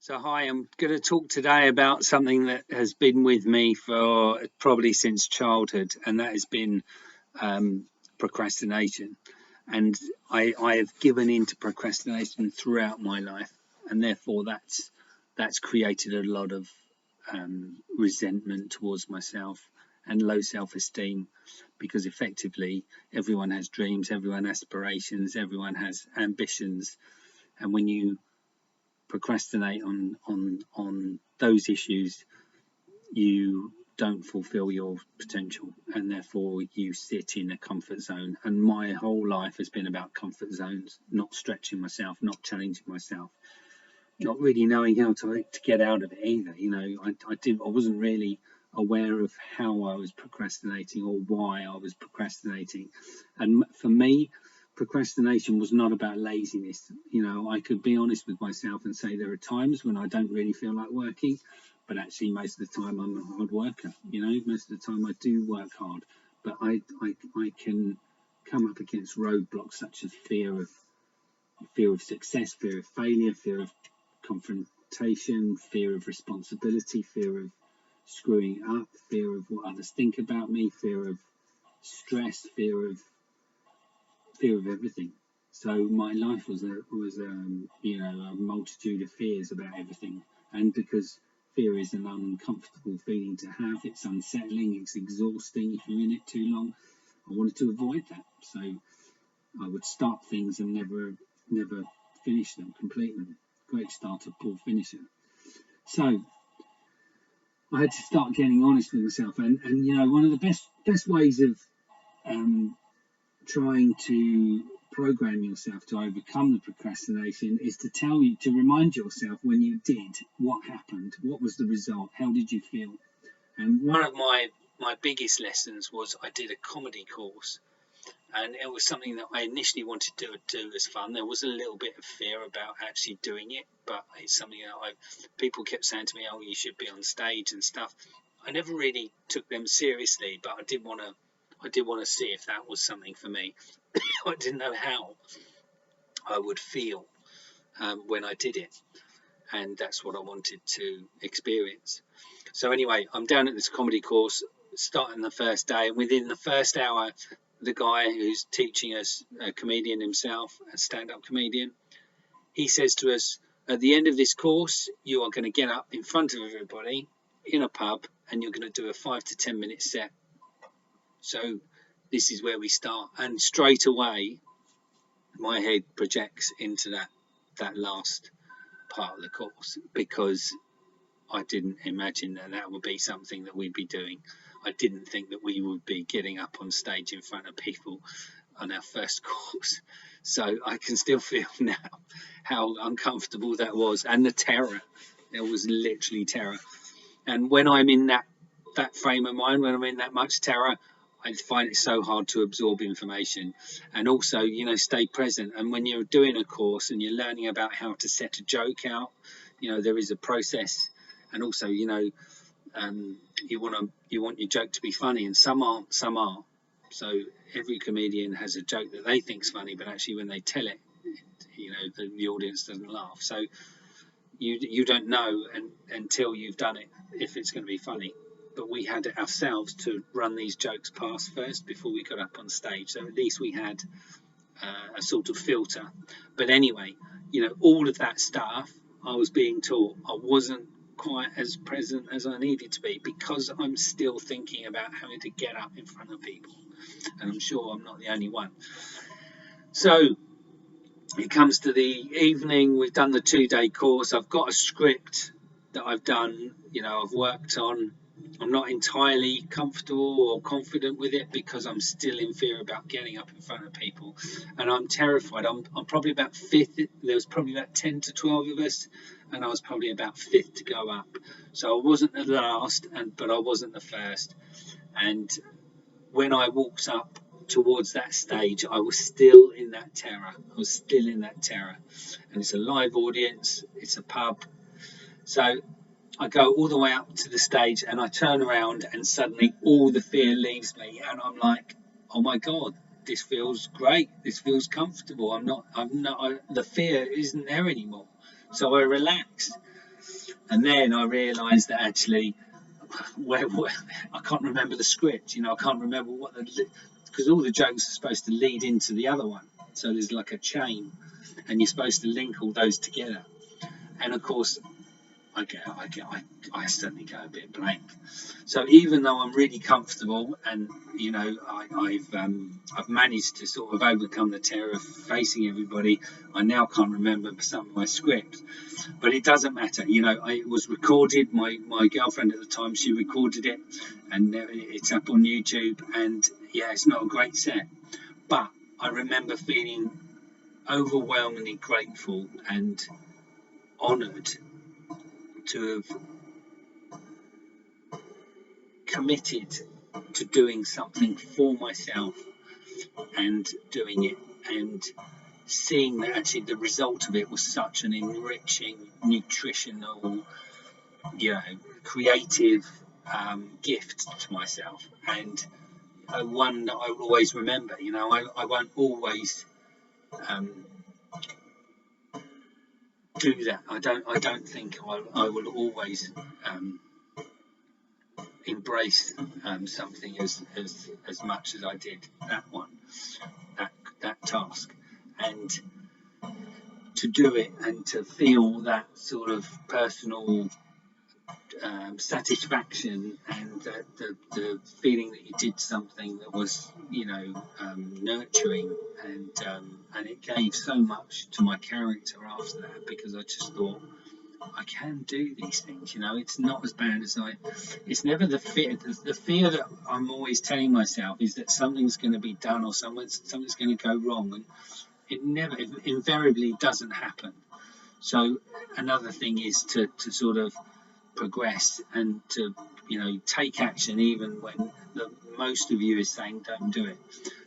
So, hi, I'm going to talk today about something that has been with me for probably since childhood, and that has been um, procrastination. And I have given into procrastination throughout my life, and therefore that's created a lot of resentment towards myself and low self-esteem, because effectively everyone has dreams, everyone has aspirations, everyone has ambitions, and when you procrastinate on those issues, you don't fulfill your potential, and therefore you sit in a comfort zone. And my whole life has been about comfort zones, not stretching myself, not challenging myself, not really knowing how to get out of it either. I wasn't really aware of how I was procrastinating or why I was procrastinating. And for me, procrastination was not about laziness. I could be honest with myself and say there are times when I don't really feel like working, but actually most of the time I'm a hard worker. Most of the time I do work hard, but I can come up against roadblocks such as fear of success, fear of failure, fear of confrontation, fear of responsibility, fear of screwing up, fear of what others think about me, fear of stress, fear of everything. So my life was a multitude of fears about everything, and because fear is an uncomfortable feeling to have, it's unsettling, it's exhausting if you're in it too long. I wanted to avoid that, so I would start things and never finish them, complete them. Great starter, poor finisher. So I had to start getting honest with myself, and one of the best ways of um, trying to program yourself to overcome the procrastination is to remind yourself when you did, what happened, what was the result, how did you feel. And one of my biggest lessons was I did a comedy course, and it was something that I initially wanted to do as fun. There was a little bit of fear about actually doing it, but it's something that people kept saying to me, "Oh, you should be on stage and stuff." I never really took them seriously, but I did want to see if that was something for me. I didn't know how I would feel when I did it, and that's what I wanted to experience. So anyway, I'm down at this comedy course, starting the first day, and within the first hour, the guy who's teaching us, a comedian himself, a stand-up comedian, he says to us, at the end of this course, you are going to get up in front of everybody in a pub, and you're going to do a 5 to 10 minute set. So this is where we start, and straight away, my head projects into that last part of the course, because I didn't imagine that would be something that we'd be doing. I didn't think that we would be getting up on stage in front of people on our first course. So I can still feel now how uncomfortable that was, and the terror. There was literally terror. And when I'm in that frame of mind, when I'm in that much terror, I find it so hard to absorb information, and also, stay present. And when you're doing a course and you're learning about how to set a joke out, there is a process, and also, you want your joke to be funny, and some aren't, some are. So every comedian has a joke that they think's funny, but actually when they tell it, the audience doesn't laugh. So you don't know until you've done it if it's going to be funny. But we had it ourselves to run these jokes past first before we got up on stage. So at least we had a sort of filter. But anyway, all of that stuff I was being taught. I wasn't quite as present as I needed to be, because I'm still thinking about having to get up in front of people. And I'm sure I'm not the only one. So it comes to the evening. We've done the 2 day course. I've got a script that I've done, I've worked on. I'm not entirely comfortable or confident with it, because I'm still in fear about getting up in front of people, and I'm terrified. I'm probably about fifth. There was probably about 10 to 12 of us, and I was probably about fifth to go up. So I wasn't the last, but I wasn't the first. And when I walked up towards that stage, I was still in that terror. And it's a live audience. It's a pub. So I go all the way up to the stage, and I turn around, and suddenly all the fear leaves me, and I'm like, oh my God, this feels great. This feels comfortable. The fear isn't there anymore. So I relax, And then I realised that actually, where I can't remember the script. I can't remember because all the jokes are supposed to lead into the other one. So there's like a chain, and you're supposed to link all those together. And of course, I certainly go a bit blank. So even though I'm really comfortable, and I've managed to sort of overcome the terror of facing everybody, I now can't remember some of my scripts. But it doesn't matter. It was recorded. My girlfriend at the time, she recorded it, and it's up on YouTube. And yeah, it's not a great set, but I remember feeling overwhelmingly grateful and honoured to have committed to doing something for myself and doing it, and seeing that actually the result of it was such an enriching, nutritional, creative gift to myself, and one that I will always remember. I won't always do that. I don't think I will always embrace something as much as I did that task, and to do it and to feel that sort of personal satisfaction, and the feeling that you did something that was nurturing, and it gave so much to my character after that, because I just thought, I can do these things. It's not as bad as it's never the fear. The fear that I'm always telling myself is that something's going to be done, or something's going to go wrong, and it invariably doesn't happen. So another thing is to sort of progress, and to take action even when most of you is saying don't do it.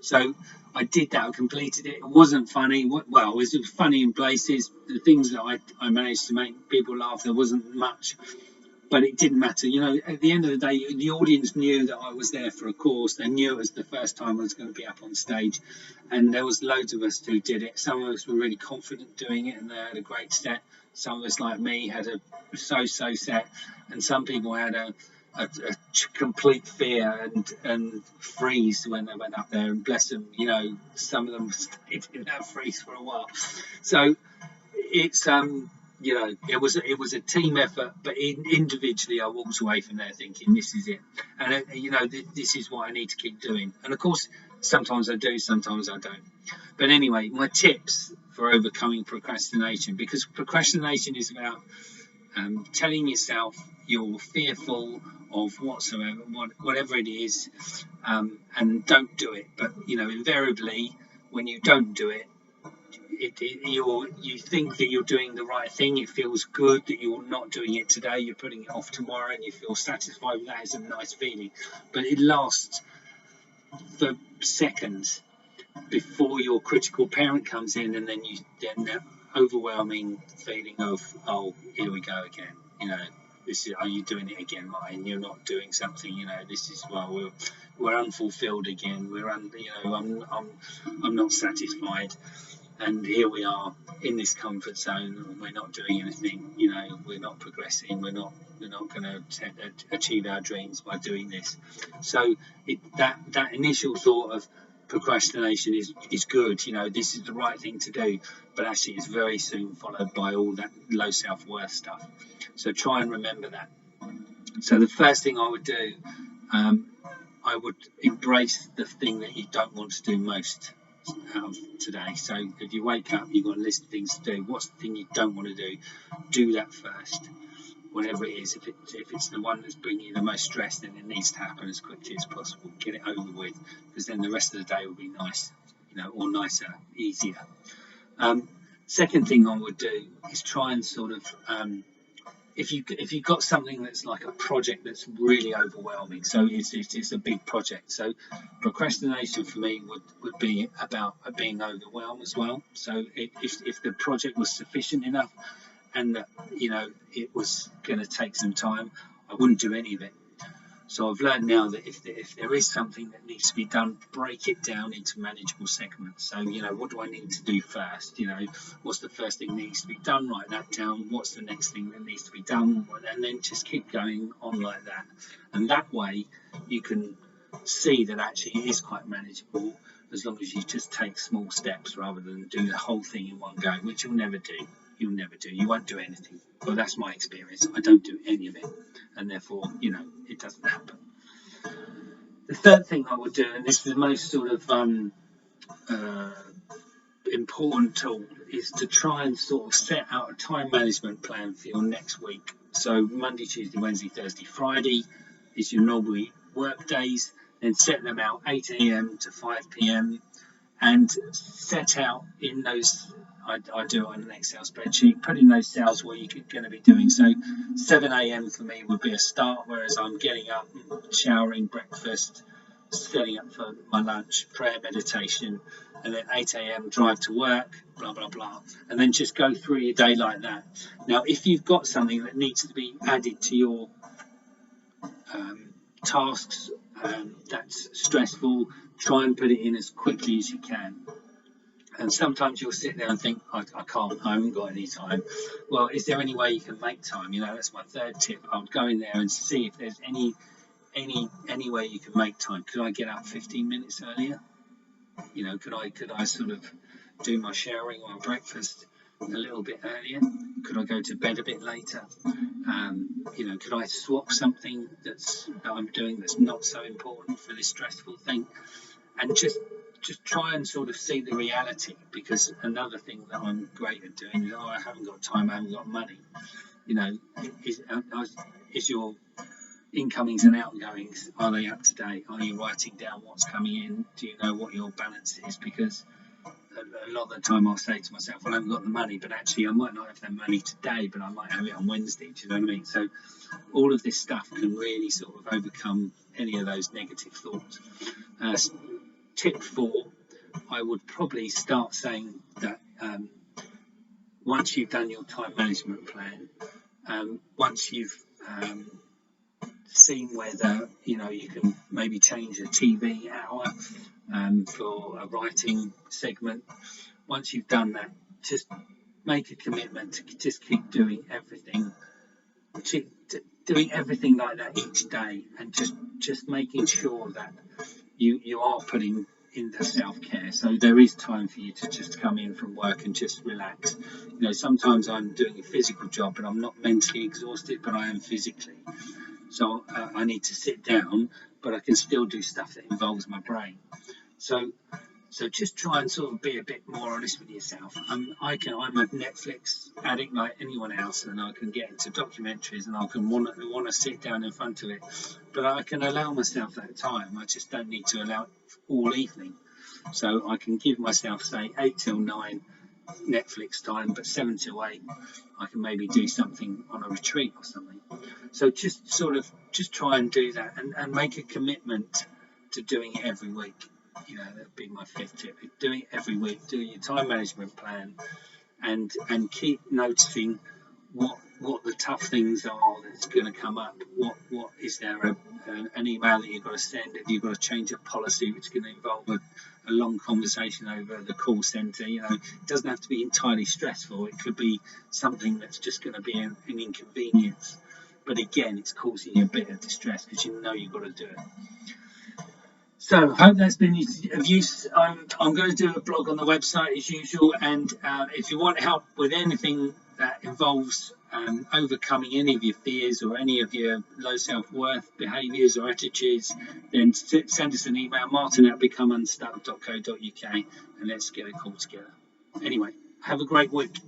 So I did that. I completed it. It wasn't funny. Well, it was funny in places. The things that I managed to make people laugh, there wasn't much, but it didn't matter. At the end of the day, the audience knew that I was there for a cause. They knew it was the first time I was going to be up on stage, and there was loads of us who did it. Some of us were really confident doing it, and they had a great set. Some of us, like me, had a so-so set, and some people had a complete fear and freeze when they went up there. And bless them, some of them stayed in that freeze for a while. So it's it was a team effort, but individually I walked away from there thinking, this is it, and this is what I need to keep doing. And of course, sometimes I do, sometimes I don't. But anyway, my tips for overcoming procrastination, because procrastination is about telling yourself you're fearful of whatever it is, and don't do it. But invariably, when you don't do it, you think that you're doing the right thing. It feels good that you're not doing it today. You're putting it off tomorrow, and you feel satisfied with that. It's a nice feeling, but it lasts for seconds before your critical parent comes in, and then that overwhelming feeling of, oh, here we go again. This is, are you doing it again, Martin? You're not doing something. This is, well, we're unfulfilled again. I'm not satisfied. And here we are in this comfort zone, and we're not doing anything. We're not progressing. We're not going to achieve our dreams by doing this. So that initial thought of procrastination is good. This is the right thing to do, but actually it's very soon followed by all that low self-worth stuff. So try and remember that. So the first thing I would do, I would embrace the thing that you don't want to do most today. So if you wake up, you've got a list of things to do. What's the thing you don't want to do? Do that first, whatever it is. If it's the one that's bringing you the most stress, then it needs to happen as quickly as possible. Get it over with, because then the rest of the day will be nice, or nicer, easier. Second thing I would do is try and sort of if you've got something that's like a project that's really overwhelming, so it's a big project. So procrastination for me would be about being overwhelmed as well. So if the project was sufficient enough, and that it was going to take some time, I wouldn't do any of it. So I've learned now that if there is something that needs to be done, break it down into manageable segments. So, what do I need to do first? What's the first thing that needs to be done? Write that down. What's the next thing that needs to be done? And then just keep going on like that. And that way you can see that actually it is quite manageable, as long as you just take small steps rather than do the whole thing in one go, which you'll never do. You won't do anything. Well, that's my experience. I don't do any of it, and therefore it doesn't happen. The third thing I would do, and this is the most sort of important tool, is to try and sort of set out a time management plan for your next week. So Monday, Tuesday, Wednesday, Thursday, Friday is your normal work days. Then set them out 8 a.m. to 5 p.m. and set out in those. I do it on an Excel spreadsheet, put in those cells what you're going to be doing. So 7 a.m. for me would be a start, whereas I'm getting up, showering, breakfast, setting up for my lunch, prayer, meditation, and then 8 a.m. drive to work, blah, blah, blah. And then just go through your day like that. Now, if you've got something that needs to be added to your tasks that's stressful, try and put it in as quickly as you can. And sometimes you'll sit there and think, I can't, I haven't got any time. Well, is there any way you can make time? That's my third tip. I would go in there and see if there's any way you can make time. Could I get up 15 minutes earlier? Could I sort of do my showering or breakfast a little bit earlier? Could I go to bed a bit later? Could I swap something that I'm doing that's not so important for this stressful thing? And just try and sort of see the reality, because another thing that I'm great at doing is, I haven't got time, I haven't got money. Is your incomings and outgoings, are they up to date? Are you writing down what's coming in? Do you know what your balance is? Because a lot of the time I'll say to myself, well, I haven't got the money, but actually I might not have that money today, but I might have it on Wednesday. Do you know what I mean? So all of this stuff can really sort of overcome any of those negative thoughts. Tip 4, I would probably start saying that once you've done your time management plan, once you've seen whether you can maybe change a TV hour for a writing segment, once you've done that, just make a commitment to just keep doing everything like that each day, and just making sure that you are putting in the self-care. So there is time for you to just come in from work and just relax. Sometimes I'm doing a physical job, but I'm not mentally exhausted, but I am physically. So I need to sit down, but I can still do stuff that involves my brain. So just try and sort of be a bit more honest with yourself. I'm a Netflix addict like anyone else, and I can get into documentaries, and I can want to sit down in front of it. But I can allow myself that time. I just don't need to allow it all evening. So I can give myself, say, 8 till 9 Netflix time, but 7 till 8 I can maybe do something on a retreat or something. So just try and do that, and make a commitment to doing it every week. That'd be my 5th tip. Doing it every week, do your time management plan, and keep noticing what the tough things are that's going to come up. What is there an email that you've got to send? Have you got to change a policy which is going to involve a long conversation over the call centre? It doesn't have to be entirely stressful. It could be something that's just going to be an inconvenience, but again, it's causing you a bit of distress because you've got to do it. So I hope that's been of use. I'm going to do a blog on the website as usual, and if you want help with anything that involves overcoming any of your fears or any of your low self-worth behaviours or attitudes, then send us an email, martin@becomeunstuck.co.uk, and let's get a call together. Anyway, have a great week.